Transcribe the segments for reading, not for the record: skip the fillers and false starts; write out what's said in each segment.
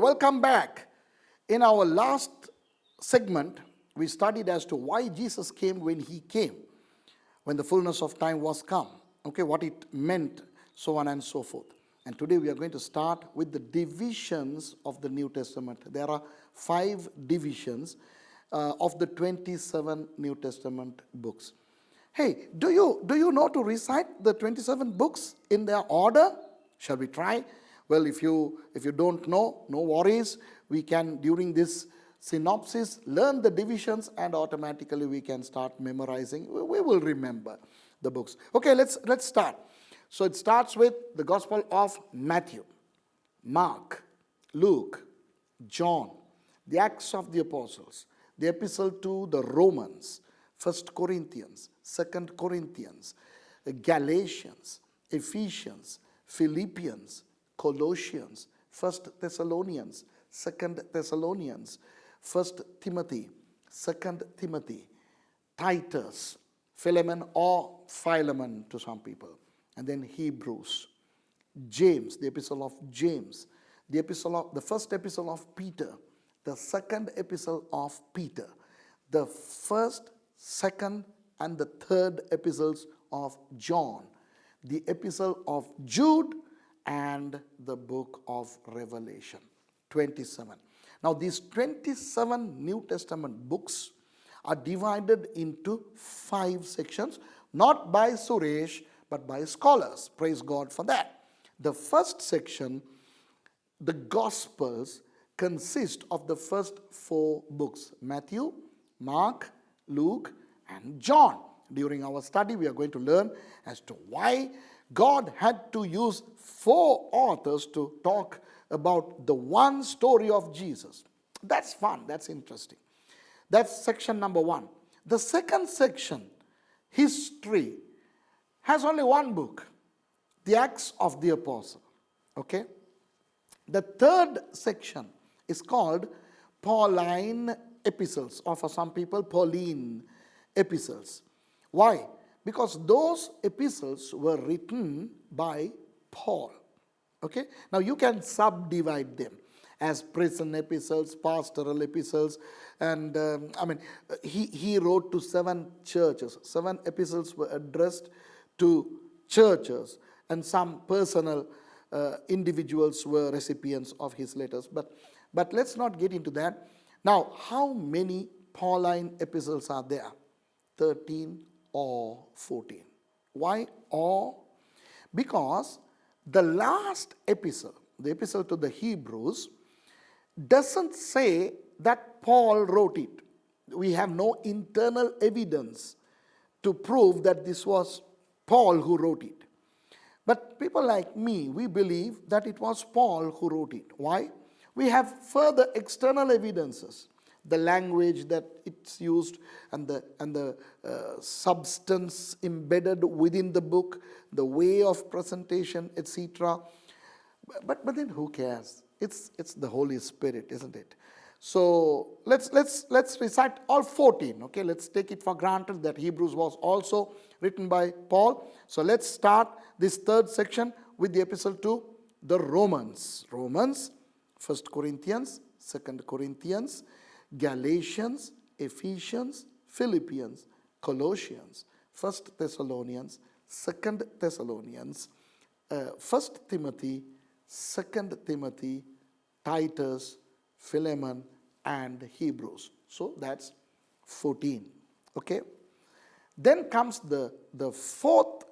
welcome back. In our last segment, we studied as to why Jesus came when he came, when the fullness of time was come. Okay, what it meant, so on and so forth. And today we are going to start with the divisions of the New Testament. There are 5 divisions of the 27 New Testament books. Hey, do you know to recite the 27 books in their order? Shall we try? Well, if you don't know, no worries. We can, during this synopsis, learn the divisions and automatically we can start memorizing. We will remember the books. Okay, let's start. So it starts with the Gospel of Matthew, Mark, Luke, John, the Acts of the Apostles, the Epistle to the Romans, 1 Corinthians, 2 Corinthians, Galatians, Ephesians, Philippians, Colossians, 1 Thessalonians, 2 Thessalonians, 1 Timothy, 2 Timothy, Titus, Philemon or Philemon to some people, and then Hebrews, James, the Epistle of James, the first Epistle of Peter, the second Epistle of Peter, the first, second, and the third Epistles of John, the Epistle of Jude, and the book of Revelation, 27. Now these 27 New Testament books are divided into 5 sections, not by Suresh, but by scholars. Praise God for that. The first section, the Gospels, consist of the first 4 books, Matthew, Mark, Luke, and John. During our study, we are going to learn as to why God had to use 4 authors to talk about the one story of Jesus. That's fun, that's interesting. That's section number 1. The second section, history, has only one book, the Acts of the Apostle. Okay? The third section is called Pauline epistles, or for some people, Pauline epistles. Why? Because those epistles were written by Paul. Okay? Now you can subdivide them as prison epistles, pastoral epistles, and he wrote to 7 churches. 7 epistles were addressed to churches, and some personal individuals were recipients of his letters. But let's not get into that. Now, how many Pauline epistles are there? 13 or 14. Why or? Because the last epistle, the epistle to the Hebrews, doesn't say that Paul wrote it. We have no internal evidence to prove that this was Paul who wrote it. But people like me, we believe that it was Paul who wrote it. Why? We have further external evidences. The language that it's used and the substance embedded within the book, the way of presentation, etc. But then who cares? It's the Holy Spirit, isn't it? So let's recite all 14. Okay, let's take it for granted that Hebrews was also written by Paul. So let's start this third section with the epistle to the Romans. Romans, 1 Corinthians, 2 Corinthians, Galatians, Ephesians, Philippians, Colossians, 1 Thessalonians, 2 Thessalonians, 1 Timothy, 2 Timothy, Titus, Philemon, and Hebrews. So that's 14. Okay. Then comes the fourth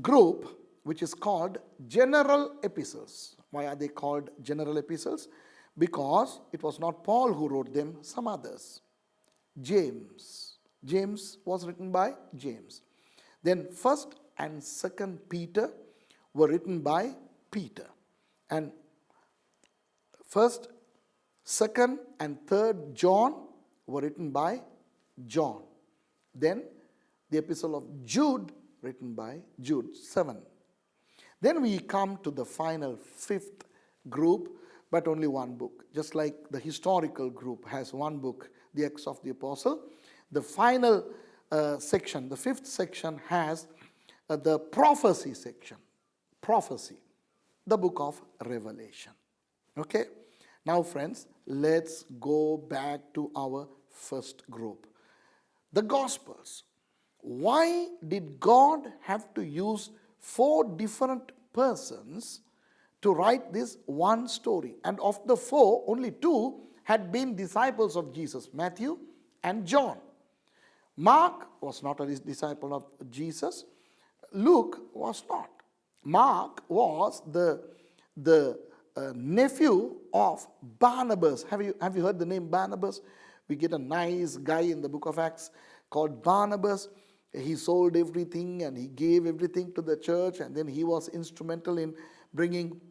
group, which is called general epistles. Why are they called general epistles? Because it was not Paul who wrote them, some others. James. James was written by James. Then 1st and 2nd Peter were written by Peter. And 1st, 2nd, and 3rd John were written by John. Then the epistle of Jude written by Jude, 7. Then we come to the final 5th group, but only one book. Just like the historical group has one book, the Acts of the Apostle. The final section, the 5th section, has the prophecy section. Prophecy, the book of Revelation. Okay? Now, friends, let's go back to our first group. The Gospels. Why did God have to use 4 different persons to write this one story? And of the 4, only 2 had been disciples of Jesus, Matthew and John. Mark was not a disciple of Jesus. Luke was not. Mark was the nephew of Barnabas. Have you heard the name Barnabas? We get a nice guy in the book of Acts called Barnabas. He sold everything and he gave everything to the church, and then he was instrumental in bringing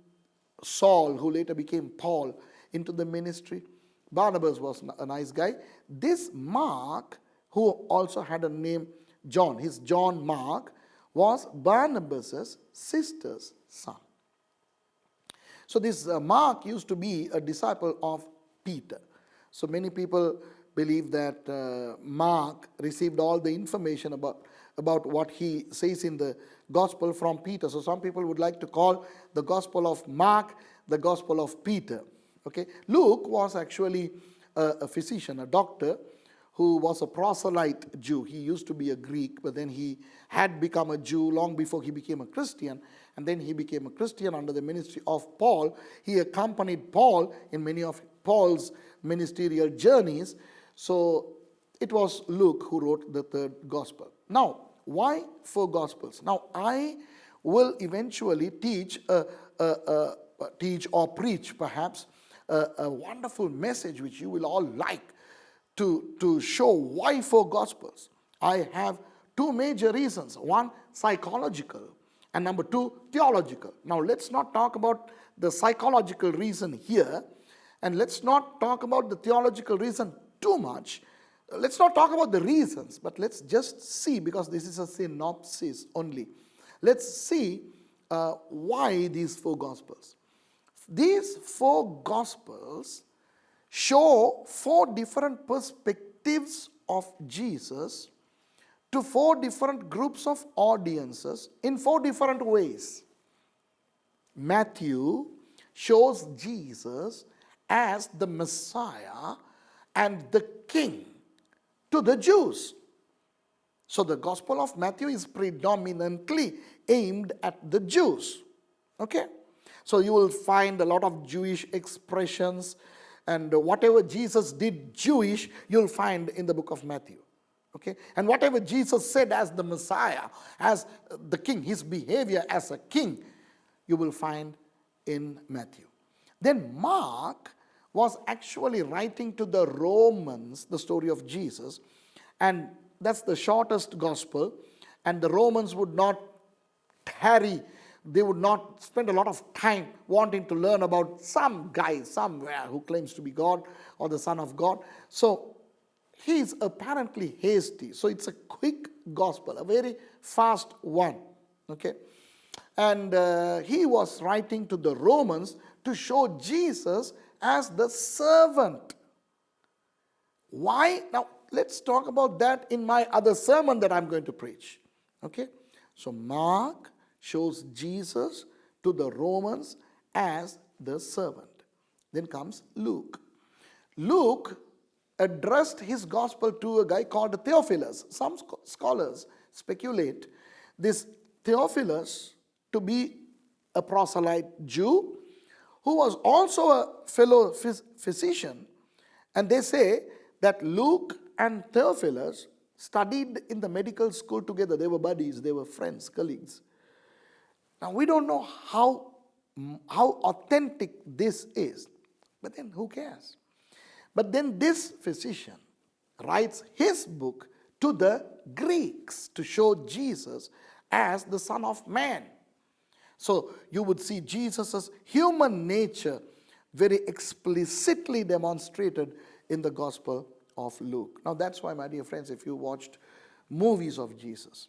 Saul, who later became Paul, into the ministry. Barnabas was a nice guy. This Mark, who also had a name John, his John Mark, was Barnabas's sister's son. So this Mark used to be a disciple of Peter. So many people believe that Mark received all the information about what he says in the gospel from Peter. So some people would like to call the gospel of Mark the gospel of Peter. Okay, Luke was actually a physician, a doctor, who was a proselyte Jew. He used to be a Greek, but then he had become a Jew long before he became a Christian. And then he became a Christian under the ministry of Paul. He accompanied Paul in many of Paul's ministerial journeys. So it was Luke who wrote the third gospel. Now, why 4 gospels? Now, I will eventually teach or preach perhaps a wonderful message which you will all like, to show why 4 gospels. I have 2 major reasons. One, psychological, and number 2, theological. Now let's not talk about the psychological reason here, and let's not talk about the theological reason too much. Let's not talk about the reasons, but let's just see, because this is a synopsis only. Let's see why these 4 gospels. These 4 gospels show 4 different perspectives of Jesus to 4 different groups of audiences in 4 different ways. Matthew shows Jesus as the Messiah and the King to the Jews. So the Gospel of Matthew is predominantly aimed at the Jews. Okay? So you will find a lot of Jewish expressions, and whatever Jesus did Jewish, you'll find in the book of Matthew. Okay? And whatever Jesus said as the Messiah, as the King, his behavior as a king, you will find in Matthew. Then Mark was actually writing to the Romans the story of Jesus, and that's the shortest gospel, and the Romans would not tarry. They would not spend a lot of time wanting to learn about some guy somewhere who claims to be God or the Son of God. So he is apparently hasty. So it's a quick gospel, a very fast one. Okay? And he was writing to the Romans to show Jesus as the servant. Why? Now, let's talk about that in my other sermon that I'm going to preach. Okay? So Mark shows Jesus to the Romans as the servant. Then comes Luke. Luke addressed his gospel to a guy called Theophilus. Some scholars speculate this Theophilus to be a proselyte Jew who was also a fellow physician. And they say that Luke and Theophilus studied in the medical school together. They were buddies, they were friends, colleagues. Now, we don't know how authentic this is, but then who cares? But then this physician writes his book to the Greeks to show Jesus as the Son of Man. So you would see Jesus' human nature very explicitly demonstrated in the Gospel of Luke. Now that's why, my dear friends, if you watched movies of Jesus,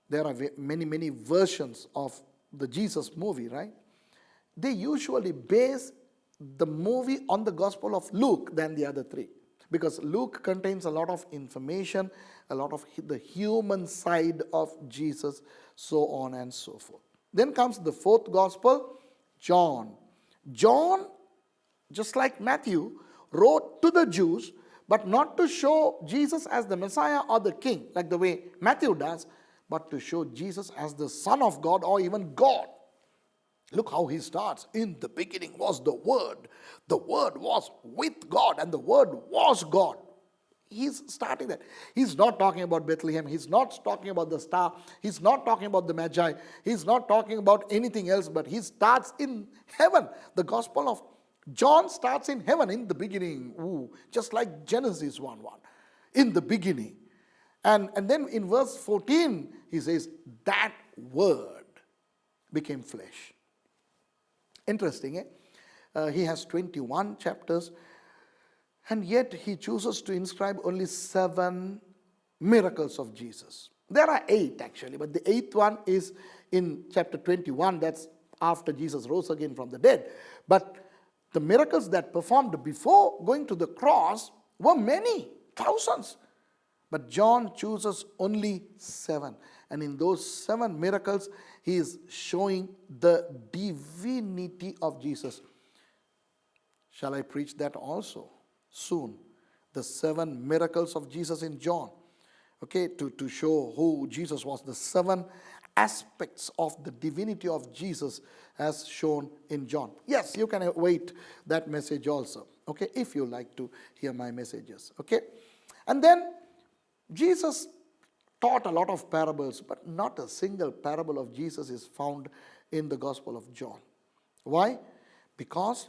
there are many versions of the Jesus movie, right? They usually base the movie on the Gospel of Luke than the other 3. Because Luke contains a lot of information, a lot of the human side of Jesus, so on and so forth. Then comes the 4th Gospel, John. John, just like Matthew, wrote to the Jews, but not to show Jesus as the Messiah or the King, like the way Matthew does, but to show Jesus as the Son of God or even God. Look how he starts. In the beginning was the Word. The Word was with God, and the Word was God. He's starting that. He's not talking about Bethlehem. He's not talking about the star. He's not talking about the Magi. He's not talking about anything else, but he starts in heaven. The Gospel of John starts in heaven, in the beginning. Ooh, just like Genesis 1:1. In the beginning. And then in verse 14, he says, that Word became flesh. Interesting, eh? He has 21 chapters, and yet he chooses to inscribe only 7 miracles of Jesus. There are 8 actually, but the 8th one is in chapter 21. That's after Jesus rose again from the dead. But the miracles that performed before going to the cross were many, thousands. But John chooses only 7. And in those 7 miracles, he is showing the divinity of Jesus. Shall I preach that also soon? The 7 miracles of Jesus in John. Okay, to show who Jesus was. The 7 aspects of the divinity of Jesus as shown in John. Yes, you can await that message also. Okay, if you like to hear my messages. Okay, and then Jesus taught a lot of parables, but not a single parable of Jesus is found in the Gospel of John. Why? Because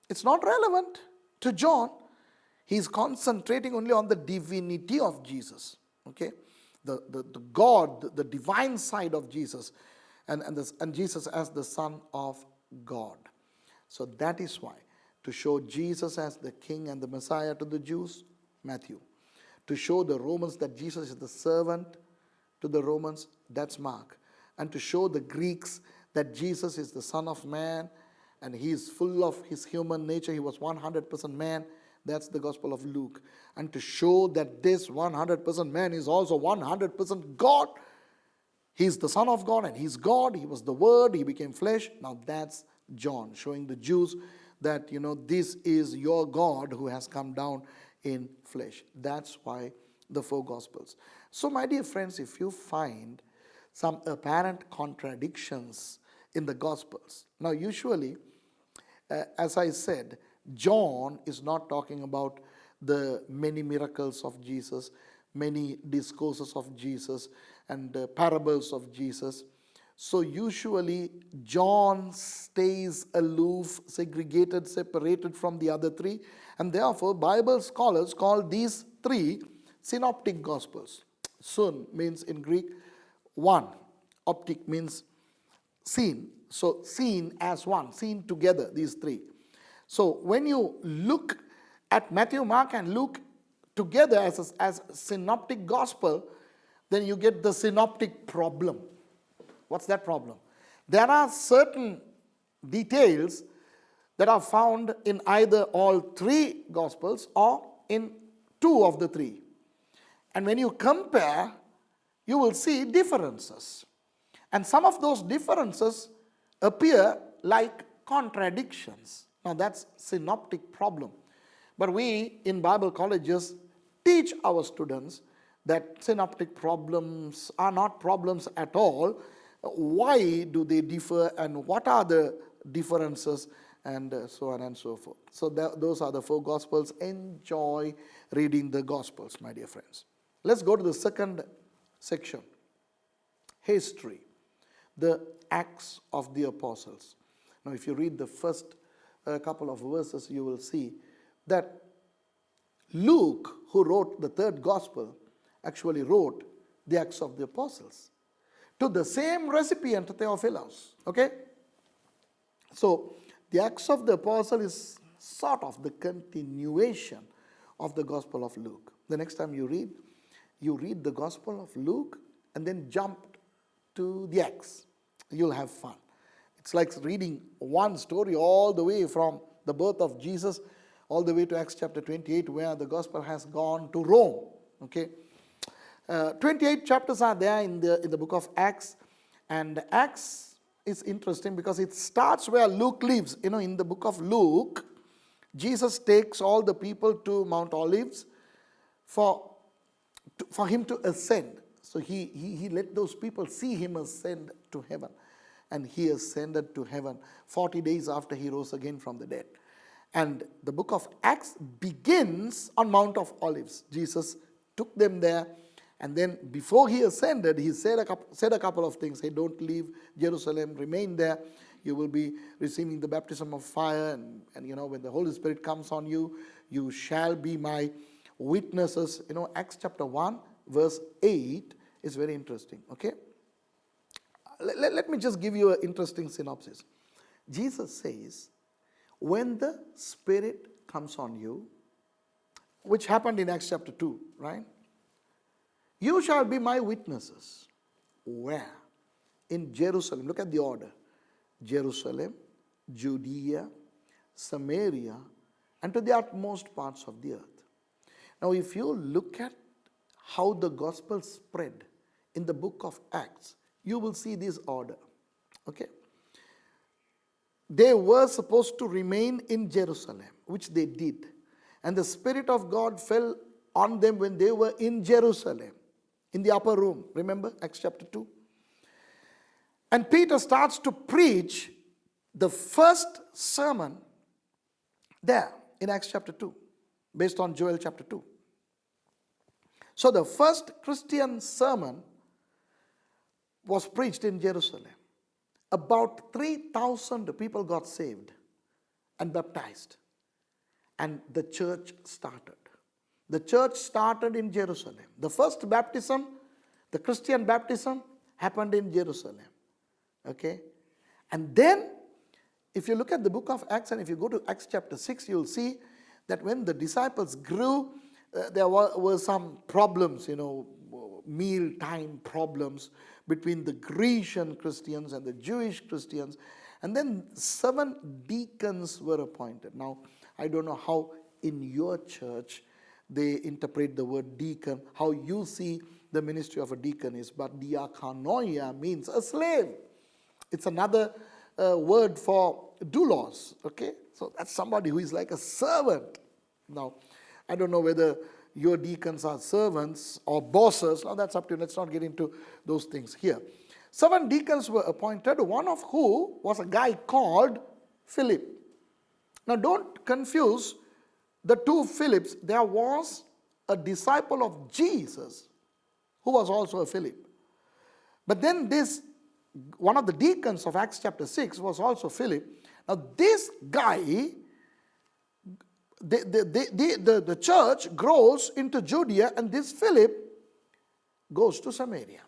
it's not relevant to John. He's concentrating only on the divinity of Jesus. Okay? The God, the divine side of Jesus, and Jesus as the Son of God. So that is why, to show Jesus as the King and the Messiah to the Jews, Matthew. To show the Romans that Jesus is the servant to the Romans, that's Mark. And to show the Greeks that Jesus is the Son of Man and he is full of his human nature, he was 100% man, that's the Gospel of Luke. And to show that this 100% man is also 100% God, he's the Son of God and he's God, he was the Word, he became flesh. Now that's John, showing the Jews that, this is your God who has come down in flesh. That's why the 4 Gospels. So my dear friends, if you find some apparent contradictions in the Gospels, now usually, as I said, John is not talking about the many miracles of Jesus, many discourses of Jesus, and parables of Jesus. So usually John stays aloof, segregated, separated from the other 3, and therefore Bible scholars call these 3 synoptic gospels. Sun means in Greek 1. Optic means seen. So seen as one, seen together, these 3. So when you look at Matthew, Mark, and Luke together as a synoptic gospel, then you get the synoptic problem. What's that problem? There are certain details that are found in either all 3 Gospels or in 2 of the 3. And when you compare, you will see differences. And some of those differences appear like contradictions. Now that's synoptic problem. But we in Bible colleges teach our students that synoptic problems are not problems at all. Why do they differ and what are the differences, and so on and so forth. So those are the 4 Gospels. Enjoy reading the Gospels, my dear friends. Let's go to the second section. History. The Acts of the Apostles. Now if you read the first couple of verses, you will see that Luke, who wrote the 3rd Gospel, actually wrote the Acts of the Apostles to the same recipient, Theophilus. Okay? So the Acts of the Apostle is sort of the continuation of the Gospel of Luke. The next time you read the Gospel of Luke and then jump to the Acts. You'll have fun. It's like reading one story all the way from the birth of Jesus all the way to Acts chapter 28, where the Gospel has gone to Rome. Okay? 28 chapters are there in the book of Acts, and Acts is interesting because it starts where Luke lives. In the book of Luke, Jesus takes all the people to Mount Olives for him to ascend. So he let those people see him ascend to heaven. And he ascended to heaven 40 days after he rose again from the dead. And the book of Acts begins on Mount of Olives. Jesus took them there, and then before he ascended, he said a couple of things. Hey, don't leave Jerusalem, remain there. You will be receiving the baptism of fire, and when the Holy Spirit comes on you, you shall be my witnesses. Acts chapter 1, verse 8 is very interesting, okay? Let me just give you an interesting synopsis. Jesus says, when the Spirit comes on you, which happened in Acts chapter 2, right? You shall be my witnesses. Where? In Jerusalem. Look at the order. Jerusalem, Judea, Samaria, and to the utmost parts of the earth. Now, if you look at how the gospel spread in the book of Acts, you will see this order. Okay? They were supposed to remain in Jerusalem, which they did. And the Spirit of God fell on them when they were in Jerusalem, in the upper room. Remember Acts chapter 2? And Peter starts to preach the first sermon there in Acts chapter 2, based on Joel chapter 2. So the first Christian sermon was preached in Jerusalem. About 3,000 people got saved and baptized. And the church started. The church started in Jerusalem. The first baptism, the Christian baptism, happened in Jerusalem. Okay? And then, if you look at the book of Acts, and if you go to Acts chapter 6, you'll see that when the disciples grew, there were some problems, mealtime problems between the Grecian Christians and the Jewish Christians. And then 7 deacons were appointed. Now, I don't know how in your church they interpret the word deacon, how you see the ministry of a deacon is, but diakonoia means a slave. It's another word for doulos, okay? So that's somebody who is like a servant. Now, I don't know whether your deacons are servants or bosses. Now, that's up to you. Let's not get into those things here. 7 deacons were appointed, one of who was a guy called Philip. Now, don't confuse the 2 Philips. There was a disciple of Jesus who was also a Philip. But then one of the deacons of Acts chapter 6 was also Philip. Now, this guy, the church grows into Judea, and this Philip goes to Samaria.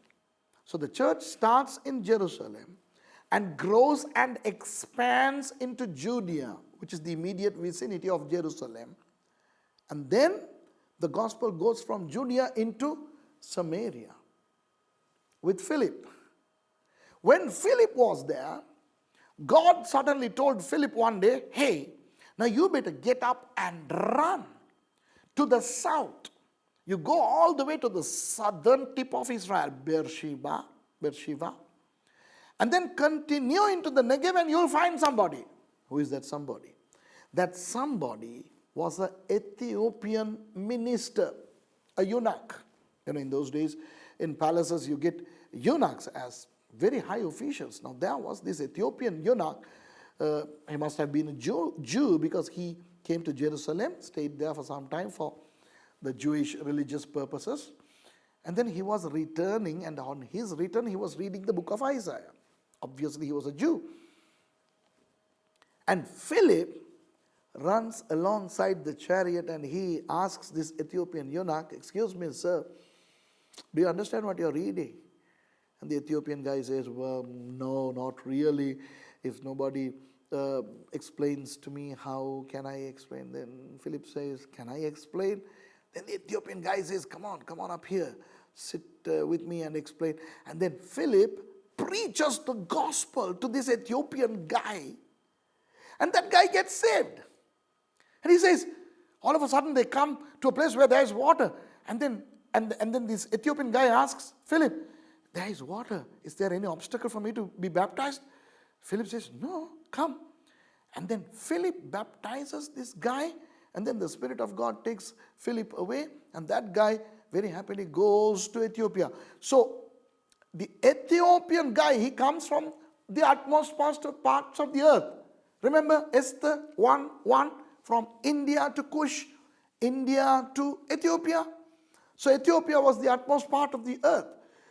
So the church starts in Jerusalem and grows and expands into Judea, which is the immediate vicinity of Jerusalem. And then the gospel goes from Judea into Samaria with Philip. When Philip was there, God suddenly told Philip one day, hey, now you better get up and run to the south. You go all the way to the southern tip of Israel, Beersheba, and then continue into the Negev, and you'll find somebody. Who is that somebody? That somebody was an Ethiopian minister, a eunuch. In those days, in palaces, you get eunuchs as very high officials. Now, there was this Ethiopian eunuch. He must have been a Jew because he came to Jerusalem, stayed there for some time for the Jewish religious purposes. And then he was returning, and on his return, he was reading the book of Isaiah. Obviously, he was a Jew. And Philip runs alongside the chariot, and he asks this Ethiopian eunuch, excuse me, sir, do you understand what you're reading? And the Ethiopian guy says, well, no, not really. If nobody explains to me, how can I explain? Then Philip says, can I explain? Then the Ethiopian guy says, come on up here. Sit with me and explain. And then Philip preaches the gospel to this Ethiopian guy. And that guy gets saved. And he says, all of a sudden they come to a place where there is water. And then this Ethiopian guy asks Philip, there is water. Is there any obstacle for me to be baptized? Philip says, no, come. And then Philip baptizes this guy, and then the Spirit of God takes Philip away, and that guy very happily goes to Ethiopia. So the Ethiopian guy, he comes from the utmost parts of the earth. Remember Esther 1:1, from India to Cush, India to Ethiopia. So Ethiopia was the utmost part of the earth.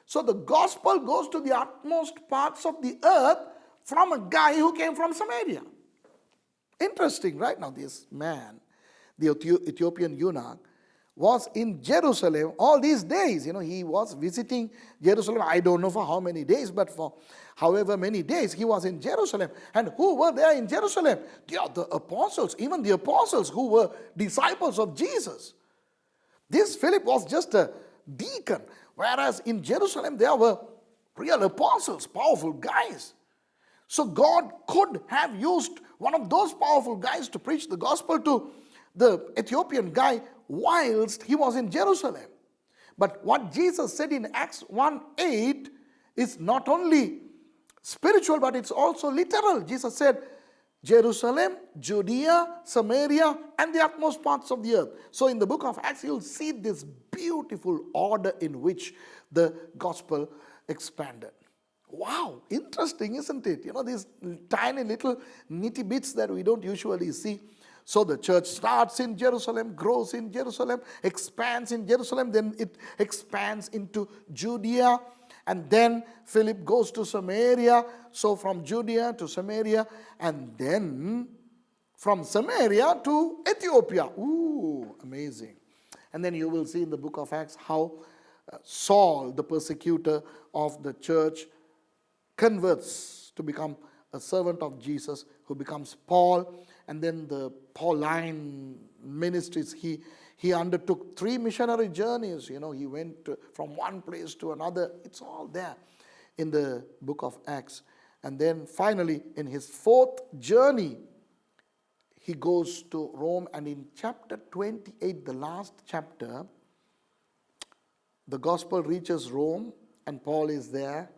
So the gospel goes to the utmost parts of the earth from a guy who came from Samaria. Interesting, right? Now this man, the Ethiopian eunuch, was in Jerusalem all these days. He was visiting Jerusalem. I don't know for how many days, but for however many days he was in Jerusalem. And who were there in Jerusalem? The apostles, even the apostles who were disciples of Jesus. This Philip was just a deacon, whereas in Jerusalem there were real apostles, powerful guys. So God could have used one of those powerful guys to preach the gospel to the Ethiopian guy whilst he was in Jerusalem. But what Jesus said in Acts 1:8 is not only spiritual, but it's also literal. Jesus said, Jerusalem, Judea, Samaria, and the utmost parts of the earth. So in the book of Acts, you'll see this beautiful order in which the gospel expanded. Wow, interesting, isn't it? These tiny little nitty bits that we don't usually see. So the church starts in Jerusalem, grows in Jerusalem, expands in Jerusalem, then it expands into Judea, and then Philip goes to Samaria. So from Judea to Samaria, and then from Samaria to Ethiopia. Ooh, amazing. And then you will see in the book of Acts how Saul, the persecutor of the church, converts to become a servant of Jesus, who becomes Paul. And then the Pauline ministries, he undertook 3 missionary journeys. He went from one place to another. It's all there in the book of Acts. And then finally, in his 4th journey, he goes to Rome. And in chapter 28, the last chapter, the gospel reaches Rome, and Paul is there.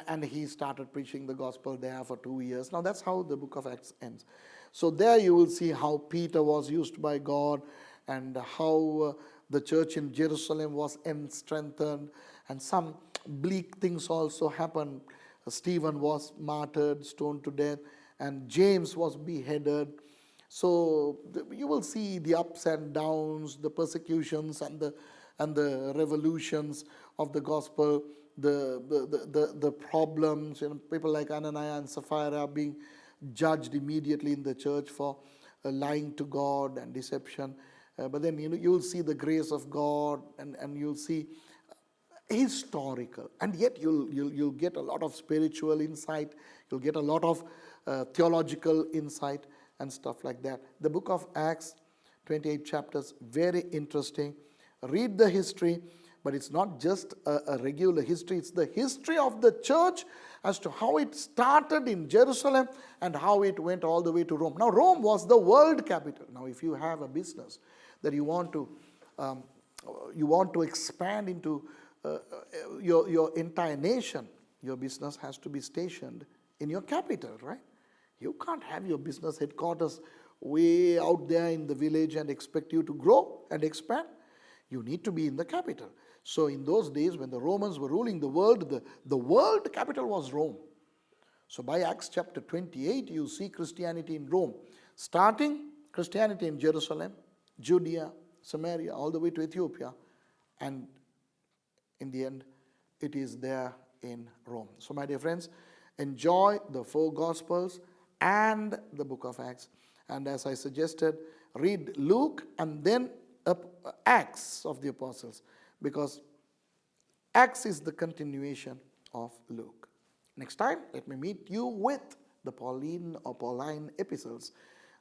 And he started preaching the gospel there for 2 years. Now that's how the book of Acts ends. So there you will see how Peter was used by God, and how the church in Jerusalem was strengthened, and some bleak things also happened. Stephen was martyred, stoned to death, and James was beheaded. So you will see the ups and downs, the persecutions and the revolutions of the gospel. The problems, people like Ananias and Sapphira being judged immediately in the church for lying to God and deception. But then you'll see the grace of God, and you'll see historical, and yet you'll get a lot of spiritual insight. You'll get a lot of theological insight and stuff like that. The book of Acts, 28 chapters, very interesting. Read the history. But it's not just a regular history. It's the history of the church as to how it started in Jerusalem and how it went all the way to Rome. Now, Rome was the world capital. Now, if you have a business that you want to expand into your entire nation, your business has to be stationed in your capital, right? You can't have your business headquarters way out there in the village and expect you to grow and expand. You need to be in the capital. So in those days when the Romans were ruling the world, the world capital was Rome. So by Acts chapter 28, you see Christianity in Rome. Starting Christianity in Jerusalem, Judea, Samaria, all the way to Ethiopia. And in the end, it is there in Rome. So my dear friends, enjoy the 4 Gospels and the book of Acts. And as I suggested, read Luke and then Acts of the Apostles, because Acts is the continuation of Luke. Next time, let me meet you with the Pauline or Pauline epistles.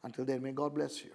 Until then, may God bless you.